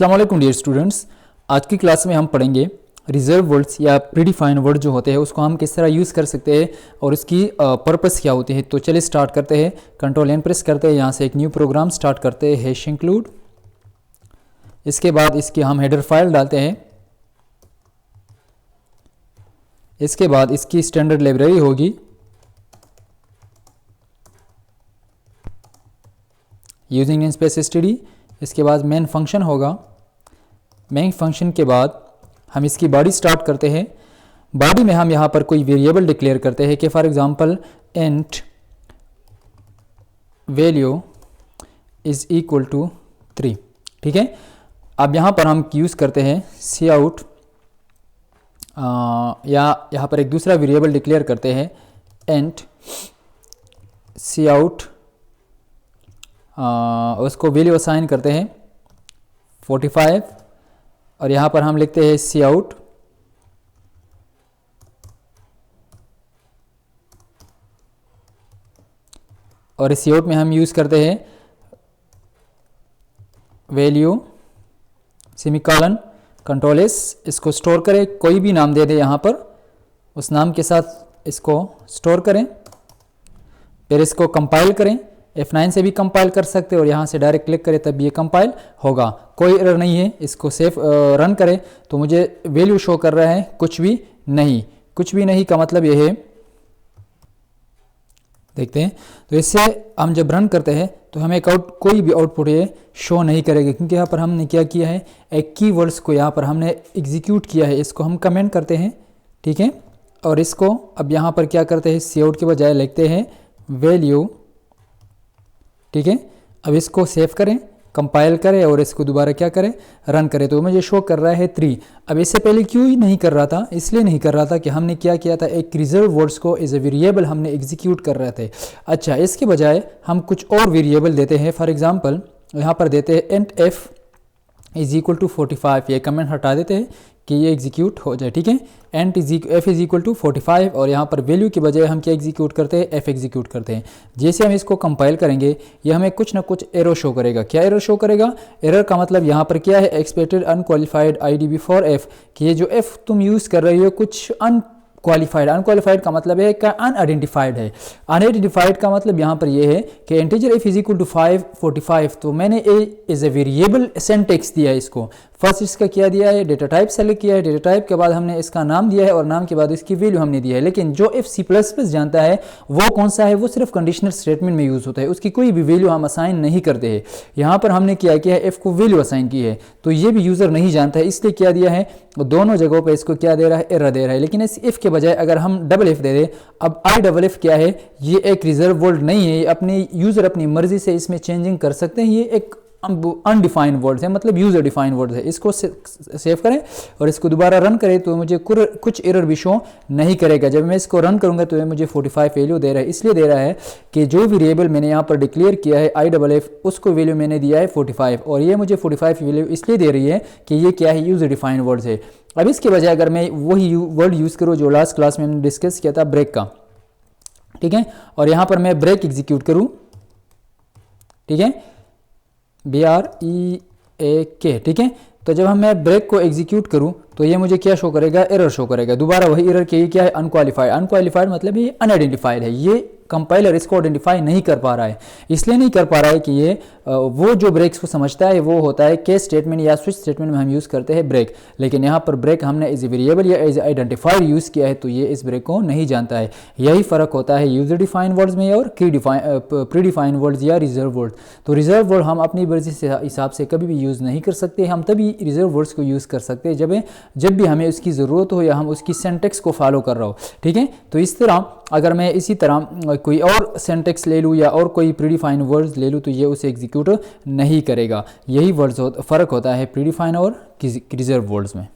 अस्सलाम वालेकुम dear students. आज की क्लास में हम पढ़ेंगे रिजर्व वर्ड्स या प्रीडिफाइंड वर्ड जो होते हैं उसको हम किस तरह यूज़ कर सकते हैं और उसकी पर्पस क्या होती है। तो चलिए स्टार्ट करते हैं। कंट्रोल एन प्रेस करते हैं, यहाँ से एक न्यू प्रोग्राम स्टार्ट करते हैं हैश इंक्लूड। इसके बाद इसकी हम हेडर फाइल डालते हैं। इसके बाद इसकी स्टैंडर्ड लाइब्रेरी होगी यूजिंग नेमस्पेस std। इसके बाद मेन फंक्शन होगा। मेन फंक्शन के बाद हम इसकी बॉडी स्टार्ट करते हैं। बॉडी में हम यहाँ पर कोई वेरिएबल डिक्लेयर करते हैं कि for example int value is equal to 3। ठीक है। अब यहाँ पर हम यूज़ करते हैं सी आउट या यहाँ पर एक दूसरा वेरिएबल डिक्लेयर करते हैं इंट सी आउट। उसको वैल्यू असाइन करते हैं 45 और यहाँ पर हम लिखते हैं सी आउट और सी आउट में हम यूज़ करते हैं वैल्यू सेमीकोलन कंट्रोल एस। इसको स्टोर करें, कोई भी नाम दे दे यहाँ पर, उस नाम के साथ इसको स्टोर करें। फिर इसको कंपाइल करें, F9 से भी कंपाइल कर सकते हैं और यहाँ से डायरेक्ट क्लिक करें तब ये कंपाइल होगा। कोई एरर नहीं है। इसको सेफ रन करें तो मुझे वैल्यू शो कर रहा है कुछ भी नहीं। कुछ भी नहीं का मतलब ये है, देखते हैं। तो इससे हम जब रन करते हैं तो हमें कोई भी आउटपुट ये शो नहीं करेगा, क्योंकि यहाँ पर हमने क्या किया है, एक कीवर्ड्स को यहाँ पर हमने एग्जीक्यूट किया है। इसको हम कमेंट करते हैं, ठीक है। और इसको अब यहाँ पर क्या करते हैं, सी आउट के बजाय लिखते हैं वैल्यू, ठीक है। अब इसको सेव करें, कंपाइल करें और इसको दोबारा क्या करें, रन करें तो मुझे शो कर रहा है 3। अब इससे पहले क्यों ही नहीं कर रहा था, इसलिए नहीं कर रहा था कि हमने क्या किया था, एक रिजर्व वर्ड्स को एज ए वेरिएबल हमने एग्जीक्यूट कर रहे थे। अच्छा, इसके बजाय हम कुछ और वेरिएबल देते हैं। फॉर एग्जांपल यहाँ पर देते हैं int F is equal to 45। ये कमेंट हटा देते हैं कि ये एग्जीक्यूट हो जाए, ठीक है। एंट एफ इज इक्वल टू 45 और यहाँ पर वैल्यू के बजाय हम क्या एग्जीक्यूट करते हैं, एफ एग्जीक्यूट करते हैं। जैसे हम इसको कंपाइल करेंगे ये हमें कुछ ना कुछ एरर शो करेगा। क्या एरर शो करेगा, एरर का मतलब यहाँ पर क्या है, expected unqualified ID before F, कि ये जो एफ तुम यूज़ कर रही हो कुछ अनक्वालिफाइड। अनक्वालिफाइड का मतलब है क्या, अनआइडेंटिफाइड है। अनआइडेंटिफाइड का मतलब यहाँ पर ये है कि integer F is equal to 45, तो मैंने a as a variable syntax दिया है इसको। फर्स्ट इसका क्या दिया है, डेटा टाइप सेलेक्ट किया है। डेटा टाइप के बाद हमने इसका नाम दिया है और नाम के बाद इसकी वैल्यू हमने दी है। लेकिन जो एफ सी प्लस प्लस जानता है वो कौन सा है, वो सिर्फ कंडीशनल स्टेटमेंट में यूज़ होता है, उसकी कोई भी वैल्यू हम असाइन नहीं करते हैं। यहाँ पर हमने क्या किया है, एफ को वैल्यू असाइन की है, तो ये भी यूज़र नहीं जानता है, इसलिए क्या दिया है, दोनों जगहों पर इसको क्या दे रहा है, एरर दे रहा है। लेकिन इस इफ के बजाय अगर हम डबल एफ दे दें, अब आई डबल एफ क्या है, ये एक रिजर्व वर्ड नहीं है, अपने यूज़र अपनी मर्जी से इसमें चेंजिंग कर सकते हैं। ये एक अनडिफाइंड वर्ड्स है, मतलब यूजर डिफाइंड वर्ड्स है। इसको सेव करें और इसको दोबारा रन करें तो मुझे कुछ एरर भी शो नहीं करेगा। जब मैं इसको रन करूंगा तो ये मुझे 45 वैल्यू दे रहा है। इसलिए दे रहा है कि जो वेरिएबल मैंने यहाँ पर डिक्लेयर किया है आई डबल एफ, उसको वैल्यू मैंने दिया है 45 और ये मुझे 45 वैल्यू इसलिए दे रही है कि ये क्या है, यूजर डिफाइंड वर्ड्स है। अब इसके बजाय अगर मैं वही वर्ड यूज़ करूँ जो लास्ट क्लास में हमने डिस्कस किया था, ब्रेक का, ठीक है, और यहाँ पर मैं ब्रेक एग्जीक्यूट करूँ, ठीक है, BREAK, ठीक है। तो जब मैं ब्रेक को एग्जीक्यूट करूं तो ये मुझे क्या शो करेगा, एरर शो करेगा। दोबारा वही एरर कि ये क्या है, अनक्वालिफाइड। अनक्वालिफाइड मतलब ये अनआइडेंटिफाइड है, ये कंपाइलर इसको आइडेंटिफाई नहीं कर पा रहा है। इसलिए नहीं कर पा रहा है कि ये वो जो ब्रेक्स को समझता है वो होता है केस स्टेटमेंट या स्विच स्टेटमेंट में हम यूज़ करते हैं ब्रेक। लेकिन यहाँ पर ब्रेक हमने एज ए वेरिएबल या एज आइडेंटिफाइड यूज़ किया है तो ये इस ब्रेक को नहीं जानता है। यही फ़र्क होता है यूजर डिफाइंड वर्ड्स में और प्री डिफाइंड वर्ड्स या रिजर्व वर्ड। तो रिजर्व वर्ड हम अपनी मर्जी से हिसाब से कभी भी यूज़ नहीं कर सकते। हम तभी रिजर्व वर्ड्स को यूज़ कर सकते हैं जब भी हमें उसकी ज़रूरत हो या हम उसकी सिंटैक्स को फॉलो कर रहा हो, ठीक है। तो इस तरह अगर मैं इसी तरह कोई और सिंटैक्स ले लूँ या और कोई प्रीडिफाइंड वर्ड्स ले लूँ तो ये उसे एग्जीक्यूट नहीं करेगा। यही वर्ड्स फ़र्क होता है प्रीडिफाइंड और रिजर्व वर्ड्स में।